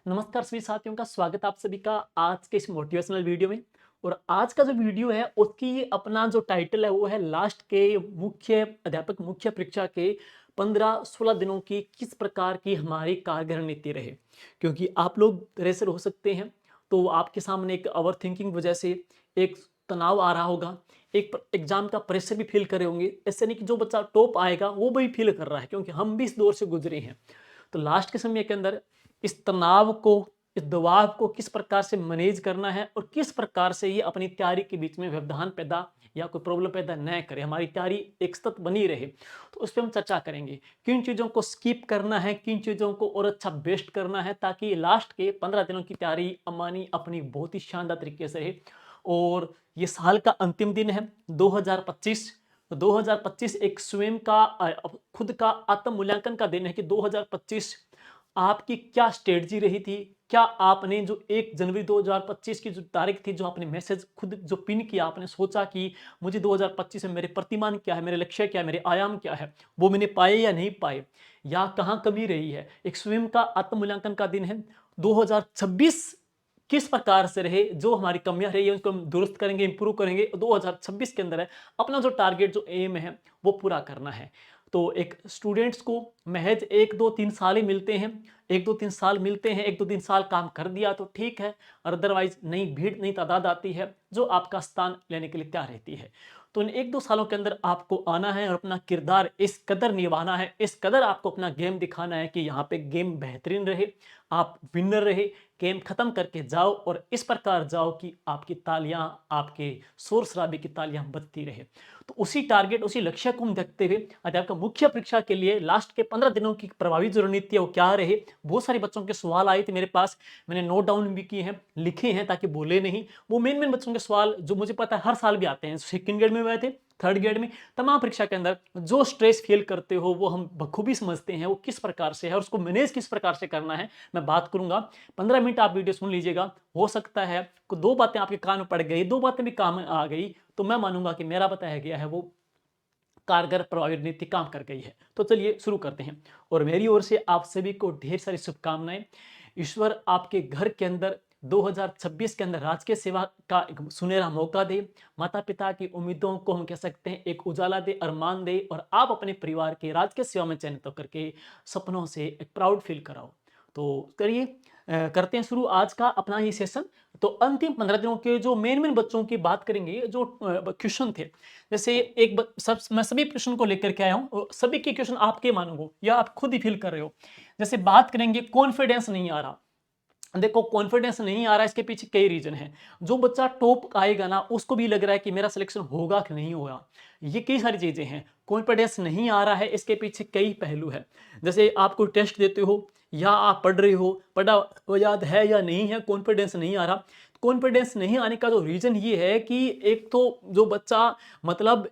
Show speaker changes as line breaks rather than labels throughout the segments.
नमस्कार सभी साथियों का स्वागत है आप सभी का आज के इस मोटिवेशनल वीडियो में। और आज का जो वीडियो है उसकी अपना जो टाइटल है वो है लास्ट के मुख्य परीक्षा के 15-16 दिनों की किस प्रकार की हमारी कारगर नीति रहे। क्योंकि आप लोग रेसर हो सकते हैं तो आपके सामने एक ओवर थिंकिंग वजह से एक तनाव आ रहा होगा, एक एग्जाम का प्रेशर भी फील कर रहे होंगे। ऐसे नहीं कि जो बच्चा टॉप आएगा वो भी फील कर रहा है, क्योंकि हम भी इस दौर से गुजरे हैं। तो लास्ट के समय के अंदर इस तनाव को, इस दबाव को किस प्रकार से मैनेज करना है और किस प्रकार से ये अपनी तैयारी के बीच में व्यवधान पैदा या कोई प्रॉब्लम पैदा न करे, हमारी तैयारी एक सतत बनी रहे, तो उस पर हम चर्चा करेंगे। किन चीज़ों को स्किप करना है, किन चीज़ों को और अच्छा बेस्ट करना है, ताकि लास्ट के 15 दिनों की तैयारी अमानी अपनी बहुत ही शानदार तरीके से रहे। और ये साल का अंतिम दिन है 2025। 2025 एक स्वयं का खुद का आत्म मूल्यांकन का दिन है कि 2025 आपकी क्या स्ट्रेटजी रही थी। क्या आपने जो 1 जनवरी 2025 की जो तारीख थी, जो आपने मैसेज खुद जो पिन किया, आपने सोचा कि मुझे 2025 में मेरे प्रतिमान क्या है, मेरे लक्ष्य क्या है, मेरे आयाम क्या है, वो मैंने पाए या नहीं पाए, या कहाँ कमी रही है। एक स्वयं का आत्म मूल्यांकन का दिन है। 2026 किस प्रकार से रहे, जो हमारी कमियां रही है उनको हम दुरुस्त करेंगे, इंप्रूव करेंगे। 2026 के अंदर है अपना जो टारगेट, जो एम है वो पूरा करना है। तो एक स्टूडेंट्स को महज 1-2-3 साल ही मिलते हैं। 1-2-3 साल मिलते हैं, 1-2-3 साल काम कर दिया तो ठीक है, अदरवाइज नई भीड़, नई तादाद आती है जो आपका स्थान लेने के लिए तैयार रहती है। तो इन 1-2 सालों के अंदर आपको आना है और अपना किरदार इस कदर निभाना है, इस कदर आपको अपना गेम दिखाना है कि यहाँ पे गेम बेहतरीन रहे, आप विनर रहे, गेम खत्म करके जाओ और इस प्रकार जाओ कि आपकी तालियां, आपके शोर शराबे की तालियां बजती रहे। तो उसी टारगेट, उसी लक्ष्य को हम देखते हुए आज आपका मुख्य परीक्षा के लिए लास्ट के 15 दिनों की प्रभावी जो रणनीति है वो क्या रहे। बहुत सारे बच्चों के सवाल आए थे मेरे पास, मैंने नोट डाउन भी किए हैं, लिखे हैं ताकि भूले नहीं। वो मेन बच्चों के सवाल जो मुझे पता है हर साल भी आते हैं, सेकंड ग्रेड में भी आए थे, थर्ड ग्रेड में, तमाम परीक्षा के अंदर जो स्ट्रेस फील करते हो वो हम बखूबी समझते हैं, वो किस प्रकार से है और उसको मैनेज किस प्रकार से करना है मैं बात करूंगा। 15 मिनट आप वीडियो सुन लीजिएगा। हो सकता है को 2 बातें आपके कान में पड़ गई, 2 बातें भी काम में आ गई, तो मैं मानूंगा कि मेरा बताया गया है वो कारगर प्रभावी रणनीति काम कर गई है। तो चलिए शुरू करते हैं। और मेरी ओर से आप सभी को ढेर सारी शुभकामनाएं। ईश्वर आपके घर के अंदर 2026 के अंदर राजकीय सेवा का एक सुनहरा मौका दे, माता पिता की उम्मीदों को हम कह सकते हैं एक उजाला दे, अरमान दे, और आप अपने परिवार के राजकीय सेवा में चयनित होकर के सपनों से एक प्राउड फील कराओ। तो करिए, करते हैं शुरू आज का अपना ये सेशन। तो अंतिम 15 दिनों के जो मेन बच्चों की बात करेंगे, जो क्वेश्चन थे, जैसे मैं सभी प्रश्न को लेकर के आया हूँ, सभी के क्वेश्चन आपके मानूंगा या आप खुद ही फील कर रहे हो। जैसे बात करेंगे कॉन्फिडेंस नहीं आ रहा। देखो, कॉन्फिडेंस नहीं आ रहा है, इसके पीछे कई रीजन है। जो बच्चा टॉप आएगा ना, उसको भी लग रहा है कि मेरा सिलेक्शन होगा कि नहीं होगा। ये कई सारी चीजें हैं। कॉन्फिडेंस नहीं आ रहा है, इसके पीछे कई पहलू है। जैसे आप कोई टेस्ट देते हो या आप पढ़ रहे हो, पढ़ा वो याद है या नहीं है, कॉन्फिडेंस नहीं आ रहा। कॉन्फिडेंस नहीं आने का जो रीजन ये है कि एक तो जो बच्चा, मतलब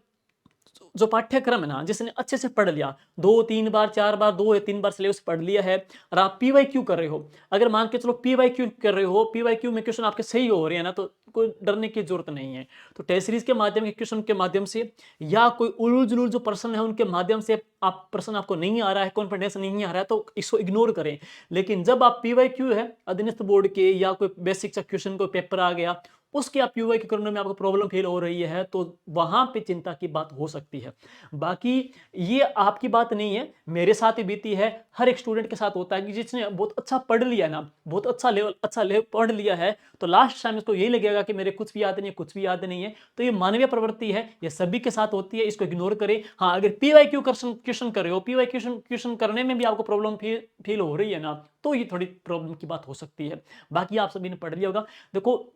जो पाठ्यक्रम है ना, जिसने अच्छे से पढ़ लिया, 2-3 बार 4 बार 2 या 3 बार सिलेबस पढ़ लिया है, और आप पीवाईक्यू कर रहे हो, अगर मान के चलो पीवाईक्यू कर रहे हो, पीवाईक्यू में क्वेश्चन आपके सही हो रहे हैं ना, तो कोई डरने की जरूरत नहीं है। तो टेस्ट सीरीज के माध्यम के क्वेश्चन के माध्यम से या कोई उलूल जुलूल जो प्रश्न है उनके माध्यम से आप प्रश्न आपको नहीं आ रहा है, कॉन्फिडेंस नहीं आ रहा है, तो इसको इग्नोर करें। लेकिन जब आप पीवाईक्यू है अधीनस्थ बोर्ड के या कोई बेसिक सा क्वेश्चन को पेपर आ गया, उसके आप पीवाईक्यू करने में आपको प्रॉब्लम फील हो रही है, तो वहां पे चिंता की बात हो सकती है। बाकी ये आपकी बात नहीं है, मेरे साथ ही बीती है, हर एक स्टूडेंट के साथ होता है कि जिसने बहुत अच्छा पढ़ लिया ना, बहुत अच्छा लेवल पढ़ लिया है, तो लास्ट टाइम इसको यही लगेगा कि मेरे कुछ भी याद नहीं है, कुछ भी याद नहीं है। तो ये मानवीय प्रवृत्ति है, ये सभी के साथ होती है, इसको इग्नोर करें। हाँ, अगर पीवाईक्यू क्वेश्चन कर रहे हो, पीवाईक्यू क्वेश्चन करने में भी आपको प्रॉब्लम फील हो रही है ना, तो ये थोड़ी प्रॉब्लम की बात हो सकती है। बाकी आप सभी ने पढ़ लिया होगा। देखो,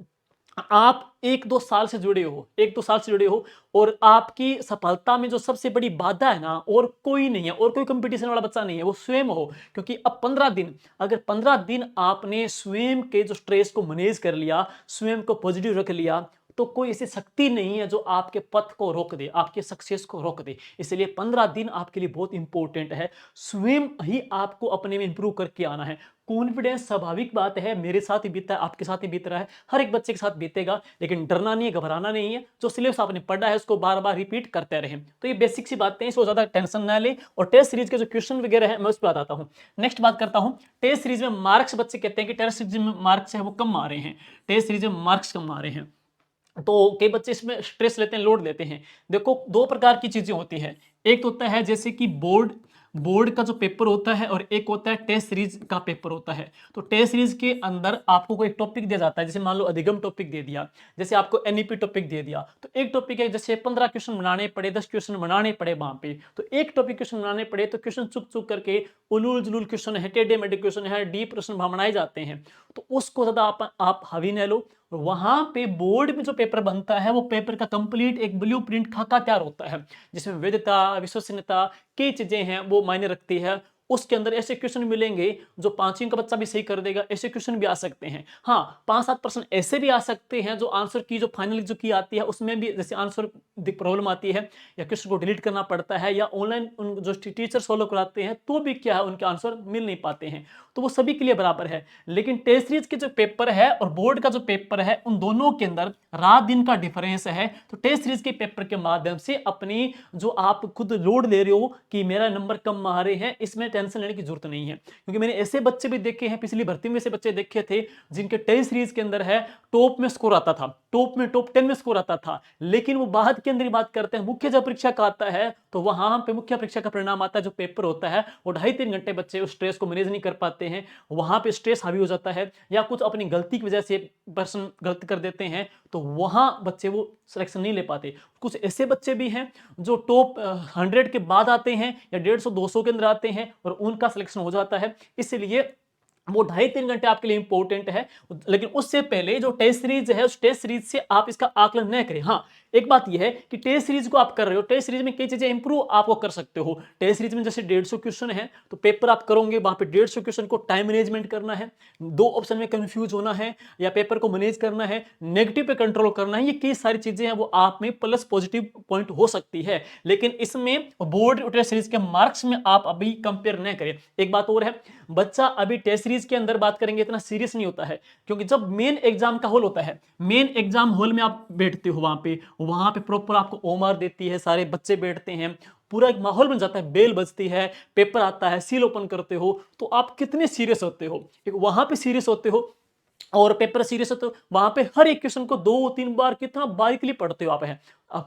आप 1-2 साल से जुड़े हो, 1-2 साल से जुड़े हो, और आपकी सफलता में जो सबसे बड़ी बाधा है ना, और कोई नहीं है, और कोई कंपटीशन वाला बच्चा नहीं है, वो स्वयं हो। क्योंकि अब 15 दिन, अगर 15 दिन आपने स्वयं के जो स्ट्रेस को मैनेज कर लिया, स्वयं को पॉजिटिव रख लिया, तो कोई ऐसी शक्ति नहीं है जो आपके पथ को रोक दे, आपके सक्सेस को रोक दे। इसलिए 15 दिन आपके लिए बहुत इंपॉर्टेंट है। स्वयं ही आपको अपने में इंप्रूव करके आना है। कॉन्फिडेंस स्वाभाविक बात है, मेरे साथ ही बीता है, आपके साथ ही बीत रहा है, हर एक बच्चे के साथ बीतेगा, लेकिन डरना नहीं है, घबराना नहीं है। जो सिलेबस आपने पढ़ा है उसको बार बार रिपीट करते रहें। तो ये बेसिक सी बातें हैं, इसको ज्यादा टेंशन ना ले। और टेस्ट सीरीज के जो क्वेश्चन वगैरह है मैं उस पर बताता हूँ। नेक्स्ट बात करता हूँ, टेस्ट सीरीज में मार्क्स बच्चे कहते हैं कि टेस्ट सीरीज में मार्क्स है वो कम आ रहे हैं, टेस्ट सीरीज में मार्क्स कम आ रहे हैं। तो कई बच्चे इसमें स्ट्रेस लेते हैं, लोड लेते हैं। देखो दो प्रकार की चीजें होती है, एक होता है जैसे कि बोर्ड बोर्ड का जो पेपर होता है और एक होता है टेस्ट सीरीज का पेपर होता है। तो टेस्ट सीरीज के अंदर आपको कोई टॉपिक दिया जाता है, जैसे मान लो अधिगम टॉपिक दे दिया, जैसे आपको एनईपी टॉपिक दे दिया, तो एक टॉपिक है जैसे 15 क्वेश्चन बनाने पड़े, 10 क्वेश्चन बनाने पड़े वहां पे, तो एक टॉपिक क्वेश्चन बनाने पड़े तो क्वेश्चन चुक चुक करके उलूल जुलूल क्वेश्चन है, टेढ़े मेढ़े क्वेश्चन है, डीप प्रश्न बनाए जाते हैं। तो उसको ज्यादा आप हावी न लो। वहां पे बोर्ड में जो पेपर बनता है वो पेपर का कंप्लीट एक ब्लूप्रिंट खाका तैयार होता है, जिसमें वैधता विश्वसनीयता की चीजें हैं वो मायने रखती है। उसके अंदर ऐसे क्वेश्चन मिलेंगे जो पांचवीं का बच्चा भी सही कर देगा, ऐसे क्वेश्चन भी आ सकते हैं। हाँ 5-7% ऐसे भी आ सकते हैं जो आंसर की जो फाइनल जो की आती है उसमें भी जैसे आंसर प्रॉब्लम आती है या क्वेश्चन को डिलीट करना पड़ता है या ऑनलाइन जो टीचर सॉल्व कराते हैं तो भी क्या है उनके आंसर मिल नहीं पाते हैं, तो वो सभी के लिए बराबर है। लेकिन टेस्ट सीरीज के जो पेपर है और बोर्ड का जो पेपर है उन दोनों के अंदर रात दिन का डिफरेंस है। तो टेस्ट सीरीज के पेपर के माध्यम से अपनी जो आप खुद लोड ले रहे हो कि मेरा नंबर कम आ रहे हैं, इसमें टेंशन लेने की जरूरत नहीं है। क्योंकि मैंने ऐसे बच्चे भी देखे हैं, पिछली भर्ती में ऐसे बच्चे देखे थे जिनके टेस्ट सीरीज के अंदर है टॉप में स्कोर आता था, टॉप में टॉप 10 में स्कोर आता था, लेकिन वो बाद के अंदर ही बात करते हैं मुख्य जब परीक्षा का आता है तो वहां पे मुख्य परीक्षा का परिणाम आता है, जो पेपर होता है वो 2.5-3 घंटे बच्चे उस स्ट्रेस को मैनेज नहीं कर पाते हैं, वहां पे स्ट्रेस हावी हो जाता है या कुछ अपनी गलती की वजह से पर्सन गलत कर देते हैं, तो वहां बच्चे वो सिलेक्शन नहीं ले पाते। कुछ ऐसे बच्चे भी हैं जो टॉप 100 के बाद आते हैं या 150-200 के अंदर आते हैं और उनका सिलेक्शन हो जाता है। इसलिए वो 2.5-3 घंटे आपके लिए इंपॉर्टेंट है, लेकिन उससे पहले जो टेस्ट सीरीज है उस टेस्ट सीरीज से आप इसका आकलन न करें। हाँ एक बात यह है कि टेस्ट सीरीज को आप कर रहे हो, टेस्ट सीरीज में कई चीजें इंप्रूव आपको कर सकते हो। टेस्ट सीरीज में जैसे 150 क्वेश्चन है तो पेपर आप करोगे वहां पे 150 क्वेश्चन को टाइम मैनेजमेंट करना है, 2 ऑप्शन में कंफ्यूज होना है या पेपर को मैनेज करना है, नेगेटिव पे कंट्रोल करना है, ये कई सारी चीजें हैं वो आप में प्लस पॉजिटिव पॉइंट हो सकती है। लेकिन इसमें बोर्ड और टेस्ट सीरीज के मार्क्स में आप अभी कंपेयर न करें। एक बात और है, बच्चा अभी टेस्ट सीरीज के अंदर बात करेंगे इतना सीरियस नहीं होता है, क्योंकि जब मेन एग्जाम का हॉल होता है, मेन एग्जाम हॉल में आप बैठते हो, वहां पे प्रॉपर आपको ओमार देती है, सारे बच्चे बैठते हैं, पूरा एक माहौल बन जाता है, बेल बजती है, पेपर आता है, सील ओपन करते हो, तो आप कितने सीरियस होते हो, वहां पे सीरियस होते हो और पेपर सीरियस हो, तो वहां पे हर एक क्वेश्चन को 2-3 बार कितना बारीकली पढ़ते हो आप है।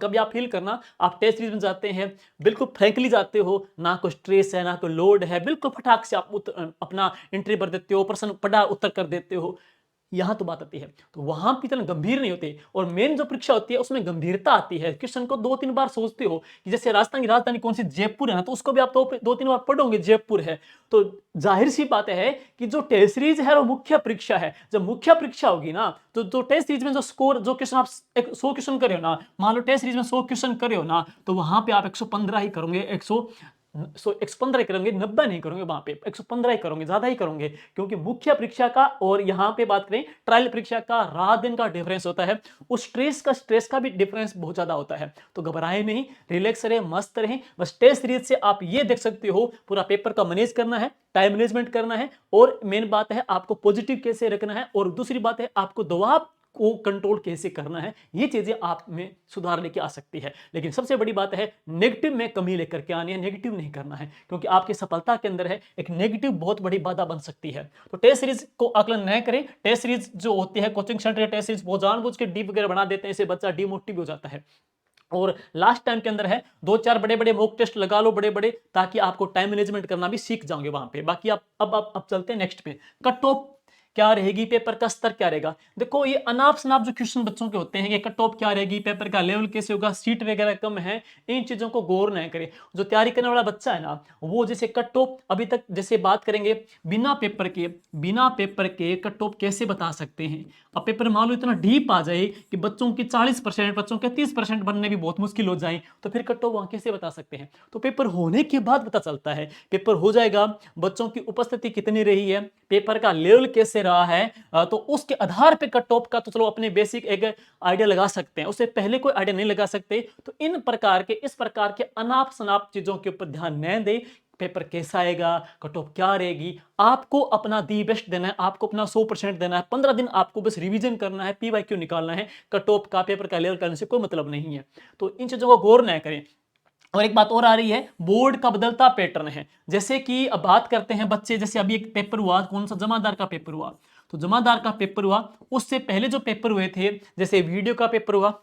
कभी आप फील करना आप टेस्ट सीरीज में जाते हैं बिल्कुल फ्रैंकली जाते हो, ना कोई स्ट्रेस है ना कोई लोड है, बिल्कुल फटाक से आप अपना एंट्री भर देते हो, प्रश्न पढ़ा उत्तर कर देते हो। यहां तो बात आती है तो वहां पे इतना गंभीर नहीं होते, और मेन जो परीक्षा होती है उसमें गंभीरता आती है, क्वेश्चन को 2-3 बार सोचते हो कि जैसे राजस्थान की राजधानी कौन सी, जयपुर है ना, तो उसको भी आप 2-3 बार पढ़ोगे जयपुर है। तो जाहिर सी बात है कि जो टेस्ट सीरीज है वो मुख्य परीक्षा है, जब मुख्य परीक्षा होगी ना तो जो टेस्ट सीरीज में जो स्कोर जो क्वेश्चन आप 100 क्वेश्चन करे हो ना, मान लो टेस्ट सीरीज में 100 क्वेश्चन करे हो ना, तो वहां पे आप 115 ही करोगे, 115 ही करोगे, 90 नहीं करोगे, वहां पे 115 ही करोगे, ज्यादा ही करोगे, क्योंकि मुख्य परीक्षा का और यहाँ पे बात करें ट्रायल परीक्षा का रात दिन का डिफरेंस होता है, उस स्ट्रेस का भी डिफरेंस बहुत ज्यादा होता है। तो घबराए नहीं, रिलैक्स रहे, मस्त रहे। बस टेस्ट सीरीज से आप ये देख सकते हो पूरा पेपर का मैनेज करना है, टाइम मैनेजमेंट करना है, और मेन बात है आपको पॉजिटिव कैसे रखना है, और दूसरी बात है आपको दबाव को कंट्रोल कैसे करना है, ये चीजें आप में सुधार लेके आ सकती है। लेकिन सबसे बड़ी बात है नेगेटिव में कमी लेकर के आनी है, नेगेटिव नहीं करना है, क्योंकि आपकी सफलता के अंदर है एक नेगेटिव बहुत बड़ी बाधा बन सकती है। तो टेस्ट सीरीज को आकलन न करें, टेस्ट सीरीज जो होती है कोचिंग सेंटर टेस्ट सीरीज वो जानबूझ के डीप वगैरह बना देते हैं, इससे बच्चा डिमोटिव हो जाता है। और लास्ट टाइम के अंदर है 2-4 बड़े बड़े मॉक टेस्ट लगा लो बड़े बड़े, ताकि आपको टाइम मैनेजमेंट करना भी सीख जाओगे वहां पे। बाकी आप अब चलते हैं नेक्स्ट पे, कट ऑफ क्या रहेगी, पेपर का स्तर क्या रहेगा। देखो ये अनाप शनाप जो क्वेश्चन बच्चों के होते हैं, ये कट ऑफ क्या रहेगी, पेपर का लेवल कैसे होगा, सीट वगैरह कम है, इन चीजों को गौर न करे। जो तैयारी करने वाला बच्चा है ना, वो जैसे कट ऑफ अभी तक जैसे बात करेंगे बिना पेपर के कट ऑफ कैसे बता सकते हैं। अब पेपर मान लो इतना डीप आ जाए कि बच्चों की 40%, बच्चों के 30% बनने भी बहुत मुश्किल हो जाए, तो फिर कट ऑफ वहां कैसे बता सकते हैं। तो पेपर होने के बाद पता चलता है, पेपर हो जाएगा, बच्चों की उपस्थिति कितनी रही है, पेपर का लेवल कैसे रहा है, तो उसके आधार पे कट ऑफ का तो चलो अपने बेसिक एक आइडिया लगा सकते हैं, उससे पहले कोई आइडिया नहीं लगा सकते। तो इस प्रकार के अनाप शनाप चीजों के ऊपर ध्यान न दे, पेपर कैसा आएगा, कट ऑफ क्या रहेगी, आपको अपना दी बेस्ट देना है, आपको अपना 100% देना है। 15 दिन आपको बस रिवीजन करना है, PYQ निकालना है, कट ऑफ का पेपर का लेवल करने से कोई मतलब नहीं है। तो इन चीजों को गौर न करें। और एक बात और आ रही है, बोर्ड का बदलता पैटर्न है। जैसे कि अब बात करते हैं बच्चे, जैसे अभी एक पेपर हुआ, कौन सा, जमादार का पेपर हुआ। तो जमादार का पेपर हुआ, उससे पहले जो पेपर हुए थे, जैसे वीडियो का पेपर हुआ,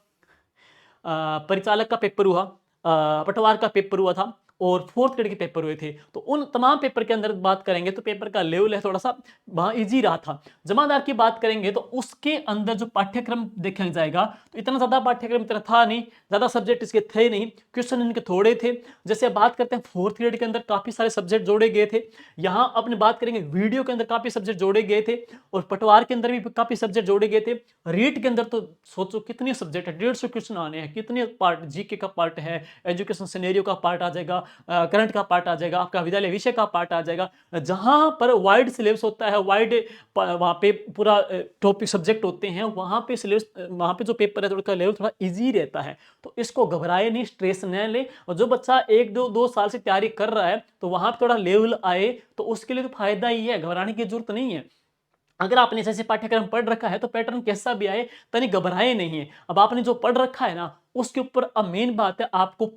परिचालक का पेपर हुआ, पटवार का पेपर हुआ था, और फोर्थ ग्रेड के पेपर हुए थे। तो उन तमाम पेपर के अंदर बात करेंगे तो पेपर का लेवल है थोड़ा सा वहां इजी रहा था। जमादार की बात करेंगे तो उसके अंदर जो पाठ्यक्रम देखा जाएगा तो इतना ज्यादा पाठ्यक्रम इतना था नहीं, ज्यादा सब्जेक्ट इसके थे नहीं, क्वेश्चन इनके थोड़े थे। जैसे बात करते हैं फोर्थ ग्रेड के अंदर काफी सारे सब्जेक्ट जोड़े गए थे। यहाँ अपने बात करेंगे वीडियो के अंदर काफी सब्जेक्ट जोड़े गए थे, और पटवार के अंदर भी काफी सब्जेक्ट जोड़े गए थे। रीट के अंदर तो सोचो कितने सब्जेक्ट है, 150 क्वेश्चन आने हैं, कितने पार्ट, जीके का पार्ट है, एजुकेशन सिनेरियो का पार्ट आ जाएगा, करंट का पार्ट आ जाएगा, आपका विद्यालय विषय का पार्ट आ जाएगा। जहां पर वाइड सिलेबस होता है, वाइड वहां पे पूरा टॉपिक सब्जेक्ट होते हैं, वहां पे सिलेबस, वहां पे जो पेपर है उसका लेवल थोड़ा इजी रहता है। तो इसको घबराए नहीं, स्ट्रेस न ले। और जो बच्चा 1-2 साल से तैयारी कर रहा है तो वहां पे थोड़ा लेवल आए तो उसके लिए तो फायदा ही है, घबराने की जरूरत नहीं है। अगर आपने जैसे पाठ्यक्रम पढ़ रखा है तो पैटर्न कैसा भी आए तनी घबराए नहीं है। अब आपने जो पढ़ रखा है ना उसके ऊपर अब मेन बात है आपको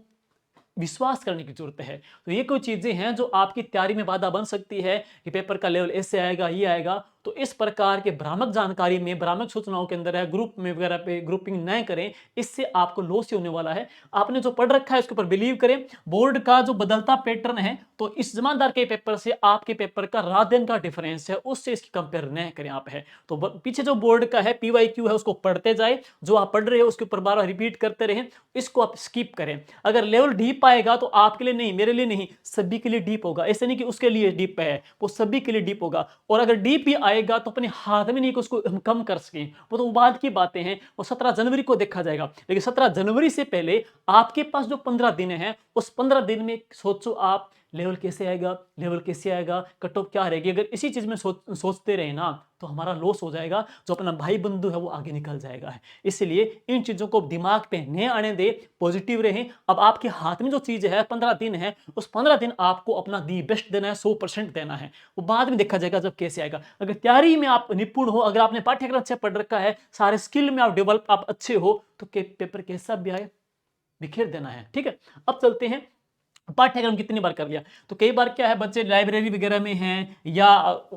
विश्वास करने की जरूरत है। तो ये कोई चीजें हैं जो आपकी तैयारी में बाधा बन सकती है कि पेपर का लेवल ऐसे आएगा, ये आएगा। तो इस प्रकार के भ्रामक जानकारी में, भ्रामक सूचनाओं के अंदर है, ग्रुप में वगैरह पे ग्रुपिंग न करें, इससे आपको लॉस ही होने वाला है। आपने जो पढ़ रखा है उसके ऊपर बिलीव करें। बोर्ड का जो बदलता पैटर्न है तो इस जमादार के पेपर से आपके पेपर का रात दिन का डिफरेंस है, उससे इसकी कंपेयर न करें आप। है तो पीछे जो बोर्ड का है PYQ है उसको पढ़ते जाए, जो आप पढ़ रहे हो उसके ऊपर बार-बार रिपीट करते रहें, इसको आप स्किप करें। अगर लेवल डीप आएगा तो आपके लिए नहीं, मेरे लिए नहीं, सभी के लिए डीप होगा। ऐसे नहीं कि उसके लिए डीप है, वो सभी के लिए डीप होगा। और अगर डीप ही आएगा तो अपने हाथ में नहीं कि उसको हम कम कर सकें, वो तो बाद की बातें हैं, वो 17 जनवरी को देखा जाएगा। लेकिन 17 जनवरी से पहले आपके पास जो 15 दिन है, उस 15 दिन में सोचो आप लेवल कैसे आएगा, लेवल कैसे आएगा, कट ऑफ क्या रहेगी। अगर इसी चीज में सोचते रहे ना तो हमारा लॉस हो जाएगा, जो अपना भाई बंधु है वो आगे निकल जाएगा। है इसलिए इन चीजों को दिमाग पे न आने दे, पॉजिटिव रहें। अब आपके हाथ में जो चीज है 15 दिन है, उस 15 दिन आपको अपना दी बेस्ट देना है, 100% देना है। वो बाद में देखा जाएगा जब कैसे आएगा। अगर तैयारी में आप निपुण हो, अगर आपने पाठ्यक्रम अच्छा पढ़ रखा है, सारे स्किल में आप डेवलप, आप अच्छे हो, तो पेपर कैसा भी आए बिखेर देना है। ठीक है, अब चलते हैं पाठ्यक्रम कितनी बार कर लिया। तो कई बार क्या है, बच्चे लाइब्रेरी वगैरह में हैं या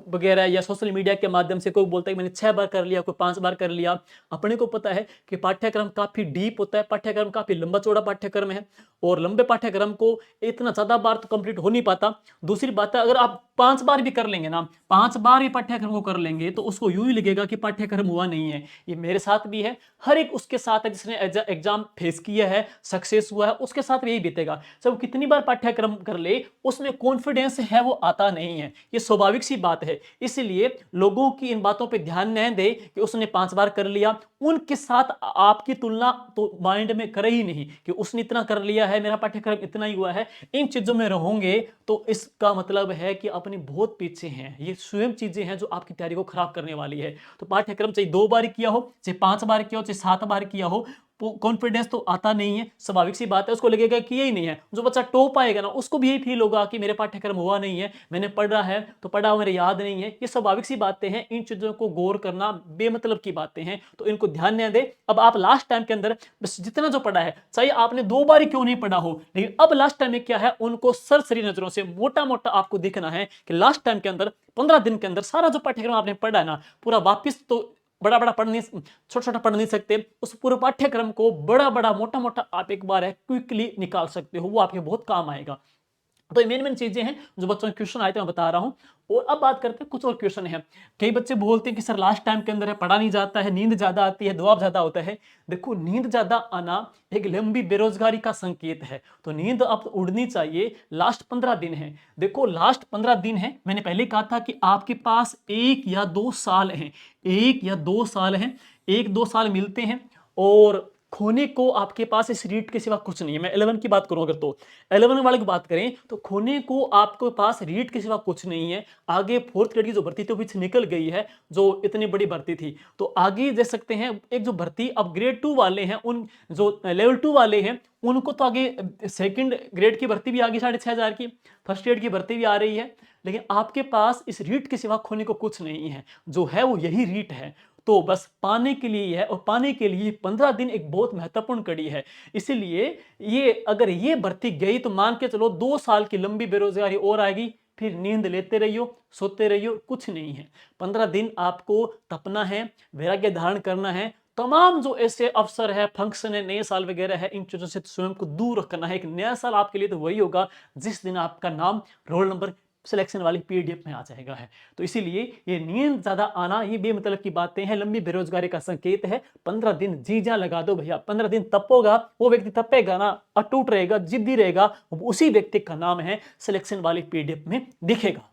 वगैरह, या सोशल मीडिया के माध्यम से कोई बोलता है मैंने 6 बार कर लिया, कोई 5 बार कर लिया। अपने को पता है कि पाठ्यक्रम काफी डीप होता है, पाठ्यक्रम काफी लंबा चौड़ा पाठ्यक्रम है, और लंबे पाठ्यक्रम को इतना ज्यादा बार तो कंप्लीट हो नहीं पाता। दूसरी बात है, अगर आप 5 बार भी कर लेंगे ना, 5 बार भी पाठ्यक्रम को कर लेंगे तो उसको यूं ही लगेगा कि पाठ्यक्रम हुआ नहीं है। ये मेरे साथ भी है, हर एक उसके साथ है जिसने एग्जाम फेस किया है, सक्सेस हुआ है, उसके साथ यही बीतेगा। सब कितनी बार पाठ्यक्रम कर ले उसमें कॉन्फिडेंस है वो आता नहीं है, ये स्वाभाविक सी बात है। इसलिए लोगों की इन बातों पे ध्यान न दे कि उसने 5 बार कर लिया, उनके साथ आपकी तुलना तो माइंड में करे ही नहीं कि उसने इतना कर लिया है, मेरा पाठ्यक्रम इतना ही हुआ है। इन चीजों में रहोगे तो इसका मतलब है कि अपने बहुत पीछे हैं। ये स्वयं चीजें हैं जो आपकी तैयारी को खराब करने वाली है। तो पाठ्यक्रम चाहे 2 बार किया हो, चाहे 5 बार किया हो, चाहे 7 बार किया हो, कॉन्फिडेंस तो आता नहीं है, स्वाभाविक सी बात है। उसको लगेगा कि यही नहीं है। जो बच्चा टॉप आएगा ना उसको भी यही फील होगा कि मेरे पाठ्यक्रम हुआ नहीं है, मैंने पढ़ा है तो पढ़ा मेरे याद नहीं है। ये स्वाभाविक सी बातें हैं, इन चीजों को गौर करना बेमतलब की बातें हैं, तो इनको ध्यान न दे। अब आप लास्ट टाइम के अंदर बस जितना जो पढ़ा है, चाहे आपने 2 बार ही क्यों नहीं पढ़ा हो, लेकिन अब लास्ट टाइम में क्या है, उनको सरसरी नजरों से मोटा मोटा आपको देखना है कि लास्ट टाइम के अंदर 15 दिन के अंदर सारा जो पाठ्यक्रम आपने पढ़ा है ना, पूरा वापिस तो बड़ा बड़ा पढ़ नहीं, छोटा छोटा पढ़ नहीं सकते। उस पूरे पाठ्यक्रम को बड़ा बड़ा मोटा मोटा आप एक बार है क्विकली निकाल सकते हो, वो आपके बहुत काम आएगा। तो ये मेन मेन चीजें हैं जो बच्चों के क्वेश्चन आए थे मैं बता रहा हूं। और अब बात करते हैं कुछ और क्वेश्चन है। कई बच्चे बोलते हैं कि सर लास्ट टाइम के अंदर है पढ़ा नहीं जाता है, नींद ज्यादा आती है, दबाव ज्यादा होता है। देखो, नींद ज्यादा आना एक लंबी बेरोजगारी का संकेत है, तो नींद अब उड़नी चाहिए। लास्ट 15 दिन है, देखो लास्ट 15 दिन है, मैंने पहले कहा था कि आपके पास 1 या 2 साल हैं, 1 या 2 साल हैं, 1-2 साल मिलते हैं। और खोने को आपके पास इस रीट के सिवा कुछ नहीं है। मैं 11 की बात करूं अगर, तो 11 वाले की बात करें तो खोने को आपके पास रीट के सिवा कुछ नहीं है। आगे फोर्थ ग्रेड की जो भर्ती थी वो पीछे निकल गई है, जो इतनी बड़ी भर्ती थी। तो आगे देख सकते हैं एक जो भर्ती अब ग्रेड 2 वाले हैं, उन जो लेवल 2 वाले हैं उनको तो आगे सेकंड ग्रेड की भर्ती भी आ गई 6500 की, फर्स्ट ग्रेड की भर्ती भी आ रही है। लेकिन आपके पास इस रीट के सिवा खोने को कुछ नहीं है, जो है वो यही रीट है। तो बस पाने के लिए है, और पाने के लिए 15 दिन एक बहुत महत्वपूर्ण कड़ी है। इसीलिए ये अगर ये भर्ती गई तो मान के चलो 2 साल की लंबी बेरोजगारी और आएगी, फिर नींद लेते रहियो, सोते रहियो, कुछ नहीं है। 15 दिन आपको तपना है, वैराग्य धारण करना है। तमाम जो ऐसे अवसर है, फंक्शन है, नए साल वगैरह है, इन चीजों से स्वयं को दूर रखना है। एक नया साल आपके लिए तो वही होगा जिस दिन आपका नाम रोल नंबर सिलेक्शन वाली पीडीएफ में आ जाएगा है। तो इसीलिए ये नींद ज्यादा आना ये बेमतलब की बातें हैं, लंबी बेरोजगारी का संकेत है। 15 दिन जी जान लगा दो भैया, 15 दिन तपोगा, वो व्यक्ति तपेगा ना, अटूट रहेगा, जिद्दी रहेगा, उसी व्यक्ति का नाम है सिलेक्शन वाली पीडीएफ में दिखेगा।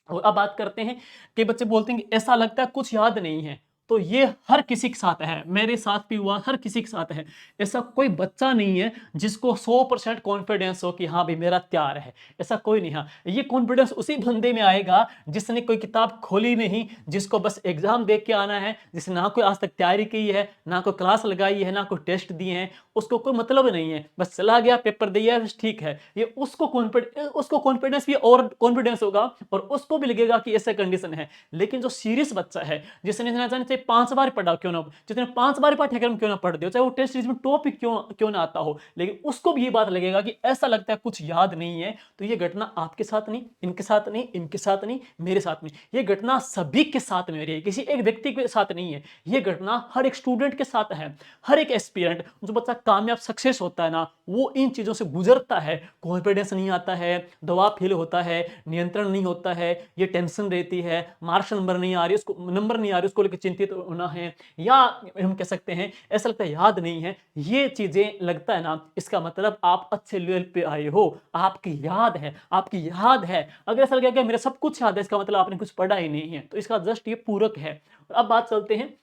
और अब बात करते हैं कि बच्चे बोलते हैं कि ऐसा लगता है कुछ याद नहीं है। तो ये हर किसी के साथ है, मेरे साथ भी हुआ, हर किसी के साथ है। ऐसा कोई बच्चा नहीं है जिसको 100% कॉन्फिडेंस हो कि हाँ भाई मेरा तैयार है, ऐसा कोई नहीं। हाँ, ये कॉन्फिडेंस उसी बंदे में आएगा जिसने कोई किताब खोली नहीं, जिसको बस एग्जाम दे के आना है, जिसने ना कोई आज तक तैयारी की है, ना कोई क्लास लगाई है, ना कोई टेस्ट दिए हैं, उसको कोई मतलब नहीं है, बस चला गया, पेपर दिया, बस ठीक है। ये उसको कॉन्फिडेंस भी और कॉन्फिडेंस होगा, और उसको भी लगेगा कि ऐसा कंडीशन है। लेकिन जो सीरियस बच्चा है, जिसने ना जाने चाहे 5 बार पढ़ा क्यों ना, जिसने 5 बार पाठ्यक्रम क्यों ना पढ़ दिया, चाहे वो टेस्ट सीरीज में टॉपिक क्यों ना आता हो, लेकिन उसको भी ये बात लगेगा कि ऐसा लगता है कुछ याद नहीं है। तो ये घटना आपके साथ नहीं, इनके साथ नहीं, इनके साथ नहीं, मेरे साथ नहीं, ये घटना सभी के साथ में रही है, किसी एक व्यक्ति के साथ नहीं है। ये घटना हर एक स्टूडेंट के साथ है। हर एक एस्पिरेंट, जो बच्चा कामयाब सक्सेस होता है ना, वो इन चीजों से गुजरता है। कॉन्फिडेंस नहीं आता है, दबाव फील होता है, नियंत्रण नहीं होता है, ये टेंशन रहती है, मार्क्स नंबर नहीं आ रही, उसको नंबर नहीं आ रही, उसको लेकर चिंतित होना है, या हम कह सकते हैं ऐसा लगता है याद नहीं है। ये चीजें लगता है ना, इसका मतलब आप अच्छे लेवल पे आए हो, आपकी याद है, आपकी याद है। अगर ऐसा लगेगा कि मेरा सब कुछ याद है, इसका मतलब आपने कुछ पढ़ा ही नहीं है, तो इसका जस्ट ये पूरक है। अब बात चलते हैं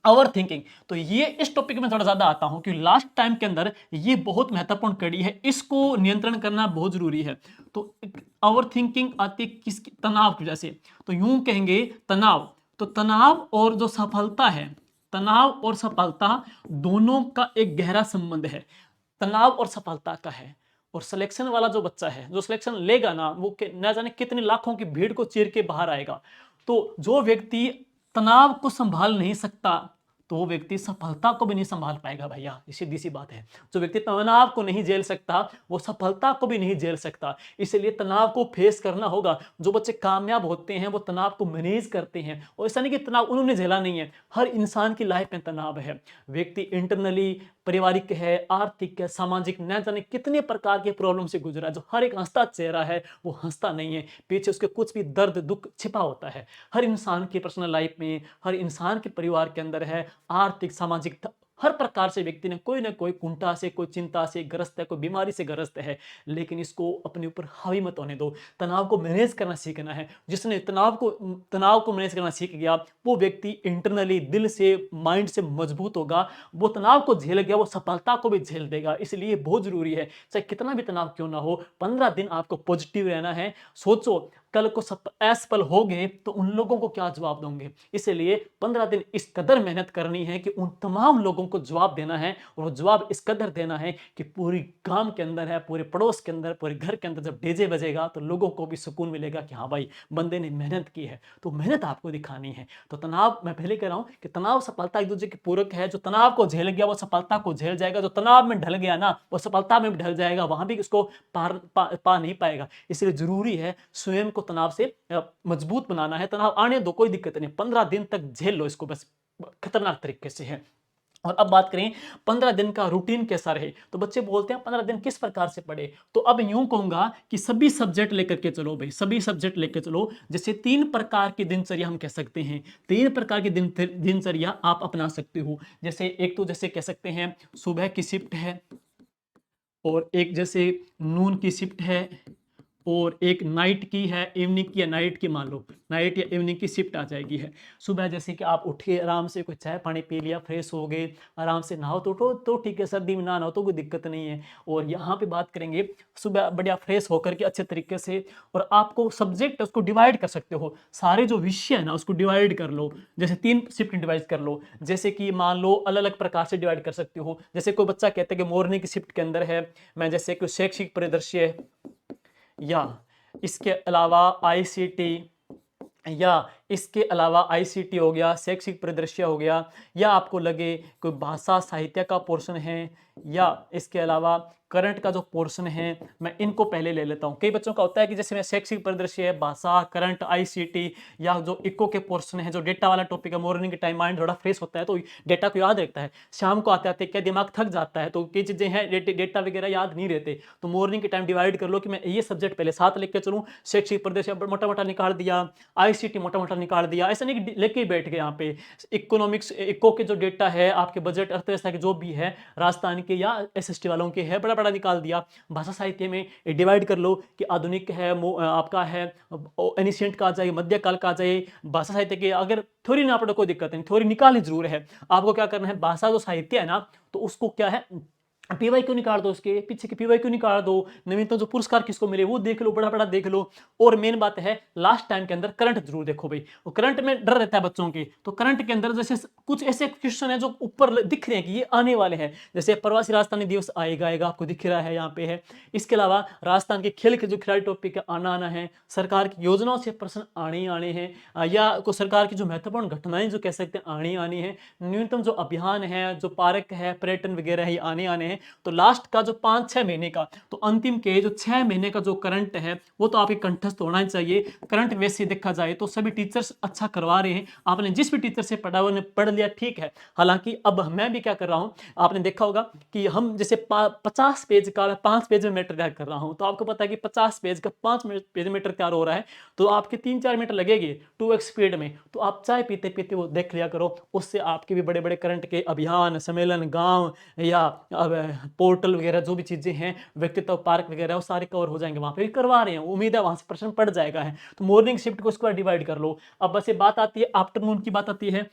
ओवर थिंकिंग। तो ये इस टॉपिक में थोड़ा ज्यादा आता हूं कि लास्ट टाइम के अंदर ये बहुत महत्वपूर्ण कड़ी है, इसको नियंत्रण करना बहुत जरूरी है। तो ओवर थिंकिंग आती है किसकी, तनाव की वजह से। तो यूं कहेंगे तनाव, तो तनाव और जो सफलता है, तनाव और सफलता दोनों का एक गहरा संबंध है, तनाव और सफलता का है। और सिलेक्शन वाला जो बच्चा है, जो सिलेक्शन लेगा ना, वो न जाने कितने लाखों की भीड़ को चीर के बाहर आएगा। तो जो व्यक्ति तनाव को संभाल नहीं सकता, तो वो व्यक्ति सफलता को भी नहीं संभाल पाएगा भैया, ये सीधी सी बात है। जो व्यक्ति तनाव को नहीं झेल सकता, वो सफलता को भी नहीं झेल सकता। इसलिए तनाव को फेस करना होगा। जो बच्चे कामयाब होते हैं वो तनाव को मैनेज करते हैं, और ऐसा नहीं कि तनाव उन्होंने झेला नहीं है, हर इंसान की लाइफ में तनाव है। व्यक्ति इंटरनली, पारिवारिक है, आर्थिक है, सामाजिक, न जाने कितने प्रकार के प्रॉब्लम से गुजरा है। जो हर एक हंसता चेहरा है वो हंसता नहीं है, पीछे उसके कुछ भी दर्द दुख छिपा होता है। हर इंसान की पर्सनल लाइफ में, हर इंसान के परिवार के अंदर है, आर्थिक, सामाजिक, हर प्रकार से व्यक्ति ने कोई ना कोई कुंठा से, कोई चिंता से ग्रस्त है, कोई बीमारी से ग्रस्त है। लेकिन इसको अपने ऊपर हावी मत होने दो, तनाव को मैनेज करना सीखना है। जिसने तनाव को मैनेज करना सीख गया, वो व्यक्ति इंटरनली, दिल से, माइंड से मजबूत होगा। वो तनाव को झेल गया, वो सफलता को भी झेल देगा। इसलिए बहुत जरूरी है, चाहे कितना भी तनाव क्यों ना हो, 15 दिन आपको पॉजिटिव रहना है। सोचो कल को असफल हो गए तो उन लोगों को क्या जवाब दोगे। इसलिए 15 दिन इस कदर मेहनत करनी है कि उन तमाम लोगों को जवाब देना है, और वो जवाब इस कदर देना है कि पूरी गांव के अंदर है, पूरे पड़ोस के अंदर, पूरे घर के अंदर जब डीजे बजेगा तो लोगों को भी सुकून मिलेगा कि हाँ भाई बंदे ने मेहनत की है। तो मेहनत आपको दिखानी है। तो तनाव, मैं पहले कह रहा हूं कि तनाव सफलता एक दूसरे के पूरक है। जो तनाव को झेल गया वो सफलता को झेल जाएगा, जो तनाव में ढल गया ना वो सफलता में भी ढल जाएगा, वहां भी उसको पा नहीं पाएगा। इसलिए जरूरी है स्वयं को तनाव से मजबूत बनाना है। तनाव आने दो, कोई दिक्कत नहीं, 15 दिन तक झेल लो इसको, बस खतरनाक तरीके से है। और अब बात करें 15 दिन का रूटीन कैसा रहे। तो बच्चे बोलते हैं 15 दिन किस प्रकार से पढ़े। तो अब यूं कहूंगा कि सभी सब्जेक्ट लेकर के चलो भाई, सभी सब्जेक्ट लेकर चलो। जैसे 3 प्रकार की दिनचर्या हम कह सकते हैं, 3 प्रकार की दिनचर्या आप अपना सकते हो। जैसे एक तो जैसे कह सकते हैं सुबह की शिफ्ट है, और एक जैसे नून की शिफ्ट है, और एक नाइट की है, इवनिंग की या नाइट की, मान लो नाइट या इवनिंग की शिफ्ट आ जाएगी है। सुबह जैसे कि आप उठे आराम से कोई चाय पानी पी लिया, फ्रेश हो गए, आराम से नहाओ तो उठो तो ठीक है, सर्दी में ना नहाओ तो कोई दिक्कत नहीं है। और यहाँ पे बात करेंगे सुबह बढ़िया फ्रेश होकर के अच्छे तरीके से, और आपको सब्जेक्ट उसको डिवाइड कर सकते हो, सारे जो विषय है ना उसको डिवाइड कर लो, जैसे 3 शिफ्ट डिवाइड कर लो, जैसे कि मान लो अलग अलग प्रकार से डिवाइड कर सकते हो। जैसे कोई बच्चा कहता है कि मॉर्निंग की शिफ्ट के अंदर है मैं जैसे कि शैक्षिक परिदृश्य, या इसके अलावा आईसीटी, या इसके अलावा आईसीटी हो गया, शैक्षिक परिदृश्य हो गया, या आपको लगे कोई भाषा साहित्य का पोर्शन है, या इसके अलावा करंट का जो पोर्शन है, मैं इनको पहले ले लेता हूं। कई बच्चों का होता है कि जैसे मैं शैक्षिक परिदृश्य है, भाषा, करंट, आईसीटी, या जो इको के पोर्शन है, जो डेटा वाला टॉपिक है, मॉर्निंग के टाइम माइंड थोड़ा फ्रेश होता है तो डेटा को याद रखता है, शाम को आते आते क्या दिमाग थक जाता है तो कई चीजें हैं डेटा वगैरह याद नहीं रहते, तो मॉर्निंग के टाइम डिवाइड कर लो कि मैं ये सब्जेक्ट पहले साथ लेकर चलूं, शैक्षिक परिदृश्य मोटा मोटा निकाल दिया, आईसीटी मोटा मोटा निकाल दिया, ऐसा नहीं कि लेके बैठ गए यहाँ पे। इकोनॉमिक्स, इको के जो डेटा है आपके बजट अर्थव्यवस्था के जो भी है राजस्थान के या एसएसटी वालों के है, बड़ा बड़ा निकाल दिया। भाषा साहित्य में डिवाइड कर लो कि आधुनिक है, आपका है एनिशियंट का आ जाए, मध्यकाल का आ जाए। भाषा साहित्य के अगर थ्योरी ना पढ़ो कोई दिक्कत नहीं, थ्योरी निकालनी जरूर है। आपको क्या करना है, भाषा जो साहित्य है ना तो उसको क्या है पीवाई क्यों निकाल दो, उसके पीछे की पीवाई क्यों निकाल दो, नवीनतम जो पुरस्कार किसको मिले वो देख लो, बड़ा बड़ा देख लो। और मेन बात है लास्ट टाइम के अंदर करंट जरूर देखो भाई, वो करंट में डर रहता है बच्चों के, तो करंट के अंदर जैसे कुछ ऐसे क्वेश्चन है जो ऊपर दिख रहे हैं कि ये आने वाले हैं, जैसे प्रवासी राजस्थानी दिवस आएगा आपको दिख रहा है यहाँ पे है। इसके अलावा राजस्थान के खेल के जो खिलाड़ी टॉपिक है आना है, सरकार की योजनाओं से प्रश्न आने ही आने हैं, या को सरकार की जो महत्वपूर्ण घटनाएं जो कह सकते हैं आनी आनी है, न्यूनतम जो अभियान है, जो पार्क है, पर्यटन वगैरह है आने आने हैं। तो लास्ट का जो 5-6 महीने का, तो अंतिम के जो 6 महीने का जो करंट है वो तो आपके कंठस्थ होना ही चाहिए। करंट वैसे देखा जाए तो सभी टीचर्स अच्छा करवा रहे हैं, आपने जिस भी टीचर से पढ़ा उन्हें पढ़ लिया ठीक है। हालांकि अब मैं भी क्या कर रहा हूं, आपने देखा होगा कि हम जैसे 50 पेज का 5 पेज में मैटर तैयार कर रहा हूं, तो आपको पता है कि 50 पेज का 5 पेज मैटर तैयार हो रहा है, तो आपके 3-4 मिनट लगेगी 2x स्पीड में, तो आप चाय पीते पीते वो देख लिया करो, उससे आपके भी बड़े बड़े करंट के अभियान, सम्मेलन, गांव या पोर्टल वगैरह जो भी चीजें हैं, व्यक्तित्व पार्क वगैरह वो सारे कवर हो जाएंगे, वहां पे भी करवा रहे हैं, उम्मीद है वहां से प्रश्न पड़ जाएगा है। तो मॉर्निंग शिफ्ट को इसको डिवाइड कर लो। अब बस ये बात आती है आफ्टरनून की, बात आती है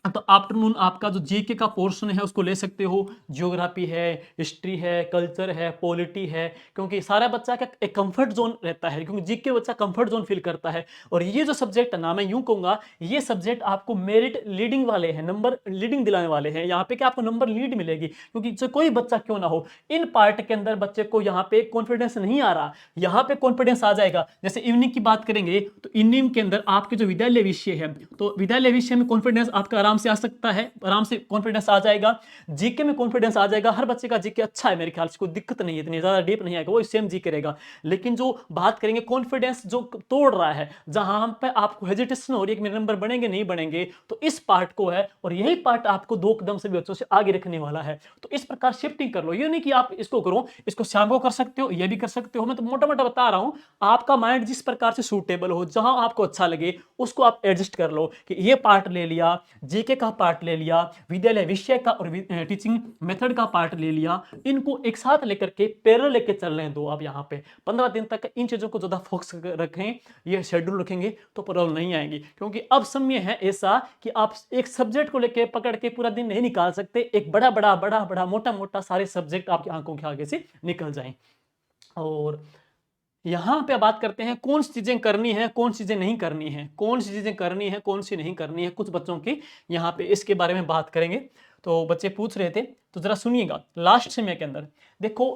तो आफ्टरनून आपका जो जीके का पोर्शन है उसको ले सकते हो, ज्योग्राफी है, हिस्ट्री है, कल्चर है, पॉलिटी है, क्योंकि सारा बच्चा का एक कंफर्ट जोन रहता है, क्योंकि जीके बच्चा कंफर्ट जोन फील करता है। और ये जो सब्जेक्ट है ना, मैं यूं कहूंगा ये सब्जेक्ट आपको मेरिट लीडिंग वाले हैं, नंबर लीडिंग दिलाने वाले हैं, यहाँ पे क्या आपको नंबर लीड मिलेगी, क्योंकि जो कोई बच्चा क्यों ना हो इन पार्ट के अंदर बच्चे को यहाँ पे कॉन्फिडेंस नहीं आ रहा, यहाँ पे कॉन्फिडेंस आ जाएगा। जैसे इवनिंग की बात करेंगे तो इवनिंग के अंदर आपके जो विद्यालय विषय है, तो विद्यालय विषय में कॉन्फिडेंस आपका आराम से आ सकता है, आराम से कॉन्फिडेंस आ जाएगा। जीके में कॉन्फिडेंस आ जाएगा, हर बच्चे का जीके अच्छा है मेरे ख्याल से, कोई दिक्कत नहीं है, इतनी ज्यादा डीप नहीं आएगा, वो सेम जीके रहेगा। लेकिन जो बात करेंगे कॉन्फिडेंस जो तोड़ रहा है, जहां पे आपको हेजिटेशन हो रही है कि मेरे नंबर बढ़ेंगे नहीं बढ़ेंगे, तो इस पार्ट को है, और यही पार्ट आपको 2 कदम से भी बच्चों से आगे रखने वाला है। तो इस प्रकार शिफ्टिंग कर लो, ये नहीं कि आप इसको करो, इसको शाम को कर सकते हो, ये भी कर सकते हो, मैं तो मोटा मोटा बता रहा हूं, आपका माइंड जिस प्रकार से सूटेबल हो, जहां आपको अच्छा लगे उसको आप एडजस्ट कर लो, कि ये पार्ट ले लिया, जीके का पार्ट ले लिया, विद्यालय विषय का और टीचिंग मेथड का पार्ट ले लिया, इनको एक साथ लेकर के पैरेलल लेके चल रहे हैं दो। आप यहाँ पे 15 दिन तक इन चीजों को ज्यादा फोकस रखें, ये शेड्यूल रखेंगे तो प्रॉब्लम नहीं आएगी, क्योंकि अब समय है ऐसा कि आप एक सब्जेक्ट को लेके पकड़ के पूरा दिन नहीं निकाल सकते, एक बड़ा बड़ा बड़ा बड़ा मोटा मोटा सारे सब्जेक्ट आपकी आंखों के आगे से निकल जाएं। और यहां पे बात करते हैं कौन सी चीजें करनी है, कौन सी चीजें नहीं करनी है, कौन सी चीजें करनी है, कौन सी नहीं करनी है, कुछ बच्चों की यहाँ पे इसके बारे में बात करेंगे। तो बच्चे पूछ रहे थे, तो जरा सुनिएगा, लास्ट समय के अंदर देखो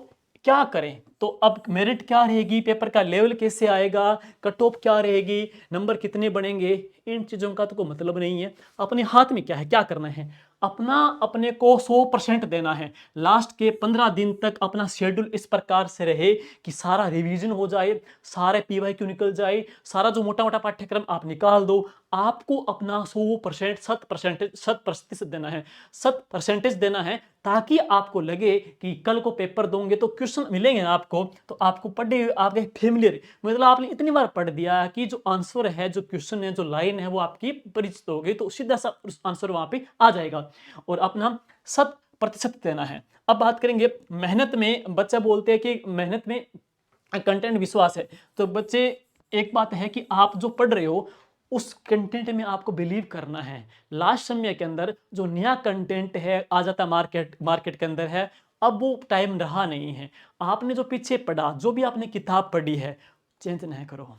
क्या करें, तो अब मेरिट क्या रहेगी, पेपर का लेवल कैसे आएगा, कट ऑफ क्या रहेगी, नंबर कितने बनेंगे, इन चीजों का तो कोई मतलब नहीं है। अपने हाथ में क्या है, क्या करना है, अपना अपने को 100% देना है। लास्ट के 15 दिन तक अपना शेड्यूल इस प्रकार से रहे कि सारा रिवीजन हो जाए, सारे पीवाईक्यू निकल जाए, सारा जो मोटा मोटा पाठ्यक्रम आप निकाल दो। आपको अपना 100% 100% देना है, 100% देना है, ताकि आपको लगे कि कल को पेपर दोगे तो क्वेश्चन मिलेंगे आपको, तो आपको पढ़े आपके फेमिलियर, मतलब आपने इतनी बार पढ़ दिया कि जो आंसर है, जो क्वेश्चन है, जो लाइन है वो आपकी परिचित हो गई, तो सीधा सा आंसर वहां पे आ जाएगा। और अपना 100% देना है। अब बात करेंगे मेहनत में, बच्चा बोलते हैं कि मेहनत में कंटेंट विश्वास है। तो बच्चे, एक बात है कि आप जो पढ़ रहे हो उस कंटेंट में आपको बिलीव करना है। लास्ट समय के अंदर जो नया कंटेंट है आ जाता है मार्केट मार्केट के अंदर है, अब वो टाइम रहा नहीं है। आपने जो पीछे पढ़ा, जो भी आपने किताब पढ़ी है, चेंज ना करो,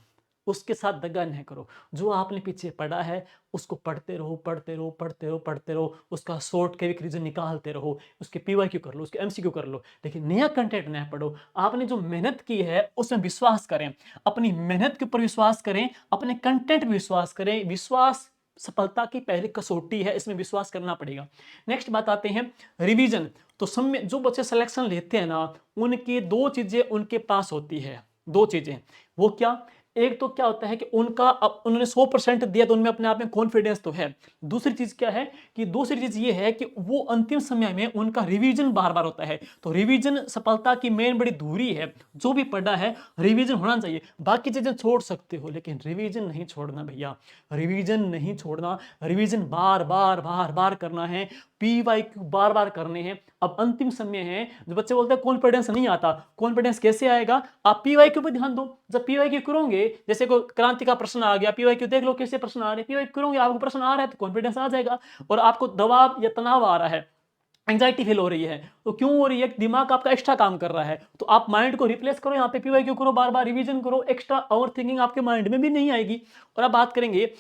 उसके साथ दगा नहीं करो। जो आपने पीछे पढ़ा है उसको पढ़ते रहो, पढ़ते रहो, पढ़ते रहो, पढ़ते रहो, उसका शॉर्ट के रीजन निकालते रहो, उसके पीवाईक्यू कर लो, उसके एमसीक्यू कर लो, लेकिन नया कंटेंट नया पढ़ो। आपने जो मेहनत की है उसमें विश्वास करें, अपनी मेहनत के ऊपर विश्वास करें, अपने कंटेंट पे विश्वास करें। विश्वास सफलता की पहली कसौटी है, इसमें विश्वास करना पड़ेगा। नेक्स्ट बात आते हैं रिवीजन। तो समय जो बच्चे सिलेक्शन लेते हैं ना, उनकी दो चीजें उनके पास होती है, दो चीजें। वो क्या, एक तो क्या होता है कि उनका उन्होंने 100% दिया तो उनमें अपने आप में कॉन्फिडेंस तो है। दूसरी चीज क्या है कि दूसरी चीज ये है कि वो अंतिम समय में उनका रिवीजन बार बार होता है। तो रिवीजन सफलता की मेन बड़ी धुरी है। जो भी पढ़ा है रिवीजन होना चाहिए। बाकी चीजें छोड़ सकते हो लेकिन रिवीजन नहीं छोड़ना भैया, रिवीजन नहीं छोड़ना। रिवीजन बार बार बार बार करना है, पीवाईक्यू बार बार करने हैं। अब अंतिम समय है, जो बच्चे बोलते हैं कॉन्फिडेंस नहीं आता, कॉन्फिडेंस कैसे आएगा? आप पीवाईक्यू पे ध्यान दो। जब पीवाईक्यू करोगे, जैसे कोई क्रांति का प्रश्न आ गया, पीवाईक्यू देख लो कैसे प्रश्न आ रहे हैं, पीवाईक्यू करोगे, आपको प्रश्न आ रहा है तो कॉन्फिडेंस आ जाएगा। और आपको दबाव या तनाव आ रहा है, एंजाइटी फील हो रही है, तो क्यों हो रही है? दिमाग आपका एक्स्ट्रा काम कर रहा है। तो आप माइंड को रिप्लेस करो, यहाँ पे पीवाईक्यू करो, बार बार रिवीजन करो, एक्स्ट्रा ओवर थिंकिंग आपके माइंड में भी नहीं आएगी। और अब बात करेंगे,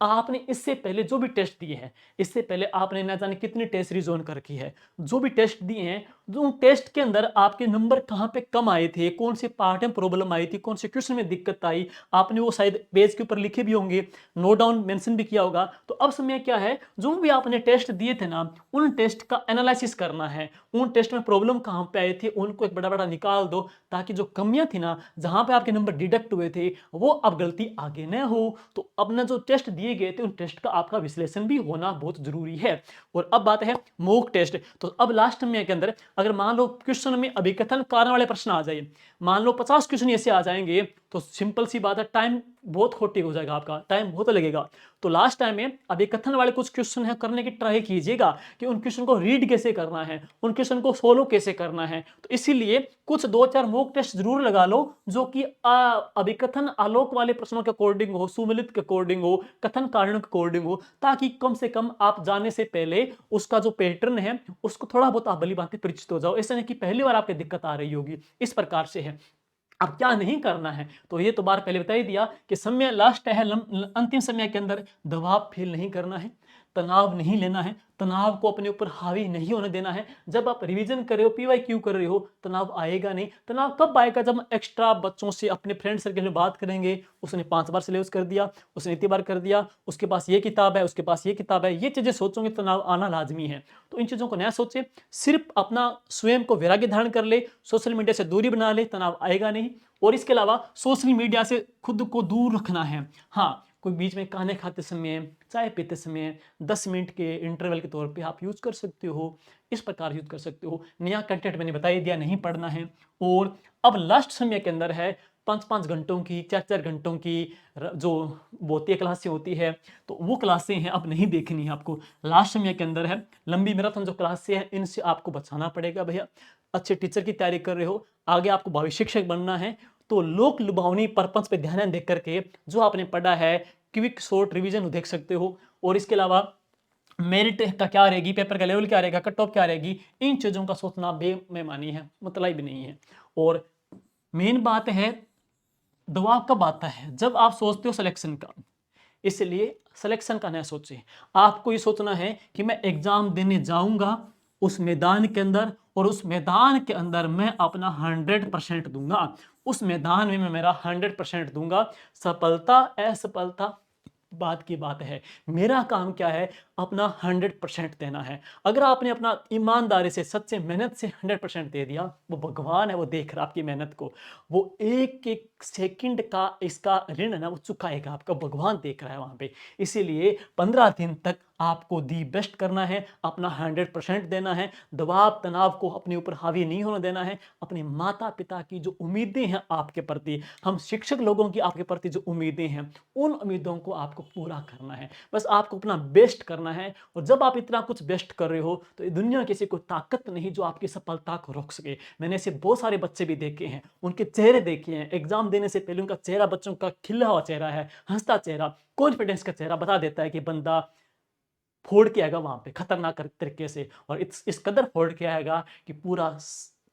आपने इससे पहले जो भी टेस्ट दिए हैं, इससे पहले आपने ना जाने कितनी टेस्ट रिजोन कर रखी है, जो भी टेस्ट दिए हैं, जो टेस्ट के अंदर आपके नंबर कहाँ पे कम आए थे, कौन से पार्ट में प्रॉब्लम आई थी, कौन से क्वेश्चन में दिक्कत आई, आपने वो शायद पेज के ऊपर लिखे भी होंगे, नोट डाउन मेंशन भी किया होगा। तो अब समय क्या है, जो भी आपने टेस्ट दिए थे ना, उन टेस्ट का एनालिसिस करना है। उन टेस्ट में प्रॉब्लम कहाँ पे आए थे उनको एक बड़ा बड़ा निकाल दो, ताकि जो कमियां थी ना, जहां पे आपके नंबर डिडक्ट हुए थे, वो अब गलती आगे न हो। तो अपना जो टेस्ट दिए गए थे उन टेस्ट का आपका विश्लेषण भी होना बहुत जरूरी है। और अब बात है मॉक टेस्ट। तो अब लास्ट समय के अंदर अगर मान लो क्वेश्चन में अभिकथन कारण वाले प्रश्न आ जाए, मान लो 50 क्वेश्चन ऐसे आ जाएंगे, तो सिंपल सी बात है, टाइम बहुत खोटी हो जाएगा, आपका टाइम बहुत लगेगा। तो लास्ट टाइम में अभिकथन वाले कुछ क्वेश्चन है करने की ट्राई कीजिएगा कि उन क्वेश्चन को रीड कैसे करना है, उन क्वेश्चन को सोल्व कैसे करना है। तो इसीलिए कुछ 2-4 मॉक टेस्ट जरूर लगा लो, जो कि अभिकथन आलोक वाले प्रश्नों के अकॉर्डिंग हो, सुमेलित के अकॉर्डिंग हो, कथन कारण के अकॉर्डिंग हो, ताकि कम से कम आप जाने से पहले उसका जो पैटर्न है उसको थोड़ा बहुत आप भली भांति परिचित हो जाओ। ऐसा नहीं कि पहली बार आपको दिक्कत आ रही होगी। इस प्रकार से है। अब क्या नहीं करना है, तो ये तो बार पहले बता ही दिया कि समय लास्ट है, अंतिम समय के अंदर दबाव फील नहीं करना है, तनाव नहीं लेना है, तनाव को अपने ऊपर हावी नहीं होने देना है। जब आप रिवीजन कर रहे हो, पीवाईक्यू कर रहे हो, तनाव आएगा नहीं। तनाव कब आएगा? जब एक्स्ट्रा बच्चों से, अपने फ्रेंड सर्कल में बात करेंगे, उसने 5 बार सिलेबस कर दिया, उसने इतनी बार कर दिया, उसके पास ये किताब है, उसके पास ये किताब है, ये चीजें सोचोगे, तनाव आना लाजमी है। तो इन चीजों को नया सोचे, सिर्फ अपना स्वयं को वैराग्य धारण कर ले, सोशल मीडिया से दूरी बना ले, तनाव आएगा नहीं। और इसके अलावा सोशल मीडिया से खुद को दूर रखना है। हाँ, कोई बीच में खाने खाते समय, चाय पीते समय 10 मिनट के इंटरवल के तौर पे आप यूज कर सकते हो, इस प्रकार यूज कर सकते हो। नया कंटेंट मैंने बता ही दिया, नहीं पढ़ना है। और अब लास्ट समय के अंदर है 5-5 घंटों की, 4-4 घंटों की जो भौतिक क्लासें होती है, तो वो क्लासें हैं अब नहीं देखनी है आपको। लास्ट समय के अंदर है लंबी मैराथन जो क्लासें हैं, इनसे आपको बचाना पड़ेगा भैया। अच्छे टीचर की तैयारी कर रहे हो, आगे आपको भविष्य शिक्षक बनना है, तो लोक लुभावनी पर्पस पे ध्यान देख करके जो आपने पढ़ा है, क्विक शॉर्ट रिवीजन देख सकते हो। और इसके अलावा मेरिट का क्या रहेगी, पेपर का लेवल क्या रहेगा, कट ऑफ क्या रहेगी, इन चीजों का सोचना बेमानी है, मतलब भी नहीं है। और मेन बात है, दबाव कब आता है? जब आप सोचते हो सिलेक्शन का। इसलिए सिलेक्शन का ना सोचें, आपको ये सोचना है कि मैं एग्जाम देने जाऊंगा उस मैदान के अंदर, और उस मैदान के अंदर मैं अपना 100% दूंगा, उस मैदान में मैं मेरा 100% दूंगा। सफलता असफलता बात की बात है, मेरा काम क्या है? अपना 100% देना है। अगर आपने अपना ईमानदारी से, सच्चे मेहनत से 100% दे दिया, वो भगवान है, वो देख रहा आपकी मेहनत को, वो एक एक सेकंड का इसका ऋण ना वो चुकाएगा, आपका भगवान देख रहा है वहाँ पे। इसीलिए 15 दिन तक आपको दी बेस्ट करना है, अपना 100% देना है, दबाव तनाव को अपने ऊपर हावी नहीं होने देना है। अपने माता-पिता की जो उम्मीदें हैं आपके प्रति, हम शिक्षक लोगों की आपके प्रति जो उम्मीदें हैं, उन उम्मीदों को आपको पूरा करना है। बस आपको अपना बेस्ट करना है, और जब आप इतना कुछ बेस्ट कर रहे हो, तो दुनिया की ऐसी कोई ताकत नहीं जो आपकी सफलता को रोक सके। मैंने ऐसे बहुत सारे बच्चे भी देखे हैं, उनके चेहरे देखे हैं, एग्ज़ाम देने से पहले उनका चेहरा, बच्चों का खिला हुआ चेहरा है, हँसता चेहरा, कॉन्फिडेंस का चेहरा बता देता है कि बंदा फोड़ के आएगा वहाँ पे खतरनाक तरीके से, और इस कदर फोड़ के आएगा कि पूरा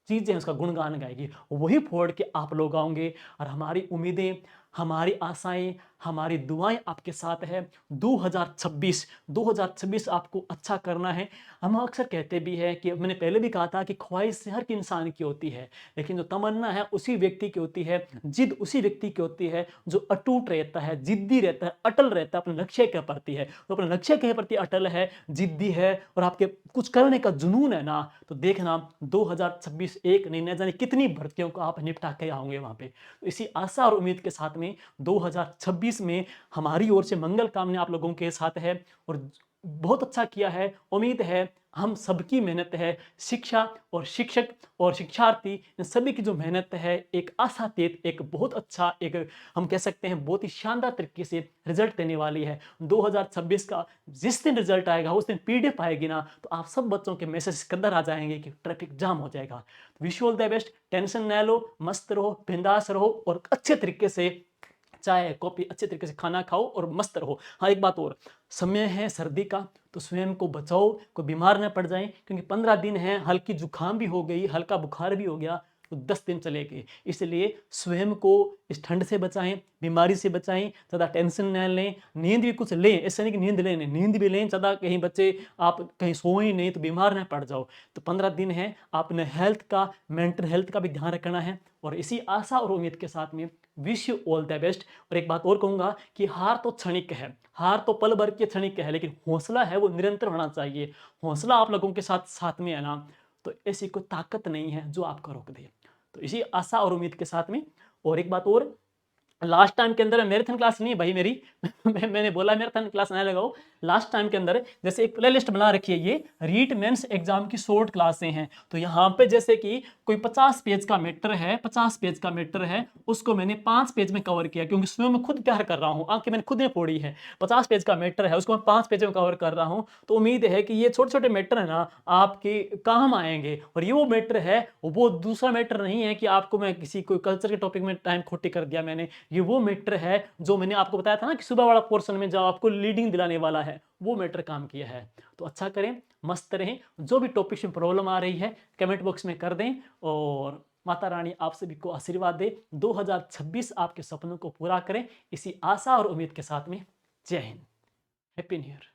चीज़ें उसका गुणगान गाएगी। वही फोड़ के आप लोग आओगे, और हमारी उम्मीदें, हमारी आशाएं, हमारी दुआएं आपके साथ है। 2026 आपको अच्छा करना है। हम अक्सर कहते भी हैं कि, मैंने पहले भी कहा था कि ख्वाहिश हर इंसान की होती है, लेकिन जो तमन्ना है उसी व्यक्ति की होती है, जिद उसी व्यक्ति की होती है जो अटूट रहता है, जिद्दी रहता है, अटल रहता है अपने लक्ष्य के प्रति है। तो अपने लक्ष्य के प्रति अटल है, जिद्दी है, और आपके कुछ करने का जुनून है ना, तो देखना 2026 एक नहीं, न जाने कितनी भर्तियों को आप निपटा के आओगे वहाँ पे। तो इसी आशा और उम्मीद के साथ में 2026 में हमारी ओर से मंगल कामना आप लोगों के साथ है, और बहुत अच्छा किया है। उम्मीद है हम सबकी मेहनत है, शिक्षा और शिक्षक और शिक्षार्थी, इन सभी की जो मेहनत है, एक आशातीत, एक बहुत अच्छा, एक हम कह सकते हैं बहुत ही शानदार तरीके से रिजल्ट देने वाली है। 2026 का जिस दिन रिजल्ट आएगा, उस दिन पीडीएफ आएगी ना, तो आप सब बच्चों के मैसेज के अंदर आ जाएंगे कि ट्रैफिक जाम हो जाएगा। Wish you all the best. Tension न लो, मस्त रहो, बिंदास रहो, और अच्छे तरीके से चाय कॉफ़ी अच्छे तरीके से खाना खाओ और मस्त रहो। हाँ, एक बात और, समय है सर्दी का, तो स्वयं को बचाओ, कोई बीमार न पड़ जाए, क्योंकि 15 दिन हैं, हल्की जुकाम भी हो गई, हल्का बुखार भी हो गया, तो 10 दिन चलेंगे। इसलिए स्वयं को इस ठंड से बचाएं, बीमारी से बचाएं, ज़्यादा टेंशन न लें, नींद भी कुछ लें, ऐसा नहीं कि नींद लें नहीं, नींद भी लें ज़्यादा, कहीं बच्चे आप कहीं सो ही नहीं तो बीमार न पड़ जाओ। तो 15 दिन है, आपने हेल्थ का, मेंटल हेल्थ का भी ध्यान रखना है, और इसी आशा और उम्मीद के साथ में wish you all the best. और एक बात और कहूँगा कि हार तो क्षणिक है, हार तो पल भर की क्षणिक है, लेकिन हौसला है वो निरंतर होना चाहिए। हौसला आप लोगों के साथ साथ में है ना, तो ऐसी कोई ताकत नहीं है जो आपको रोक दे। तो इसी आशा और उम्मीद के साथ में, और एक बात और, लास्ट टाइम के अंदर मैराथन क्लास नहीं है भाई मेरी मैंने बोला मैराथन क्लास ना लगाओ। लास्ट टाइम के अंदर जैसे एक प्लेलिस्ट बना रखी है, ये रीट मेंस एग्जाम की शॉर्ट क्लासें हैं। तो यहाँ पे जैसे कि कोई 50 पेज का मैटर है, 50 पेज का मैटर है, उसको मैंने 5 पेज में कवर किया, क्योंकि स्वयं मैं खुद प्यार कर रहा हूँ, आंखें मैंने खुद ने फोड़ी है। 50 पेज का मैटर है, उसको मैं 5 पेज में कवर कर रहा हूँ। तो उम्मीद है कि ये छोटे छोटे मैटर है ना, आपके काम आएंगे। और ये वो मैटर है, वो दूसरा मैटर नहीं है कि आपको मैं किसी कोई कल्चर के टॉपिक में टाइम खोटी कर दिया मैंने। ये वो मैटर है जो मैंने आपको बताया था ना कि सुबह वाला पोर्शन में जो आपको लीडिंग दिलाने वाला है, वो मैटर काम किया है। तो अच्छा करें, मस्त रहें। जो भी टॉपिक में प्रॉब्लम आ रही है कमेंट बॉक्स में कर दें, और माता रानी आप सभी को आशीर्वाद दे। 2026 आपके सपनों को पूरा करें, इसी आशा और उम्मीद के साथ में। जय हिंद, हैप्पी न्यू ईयर।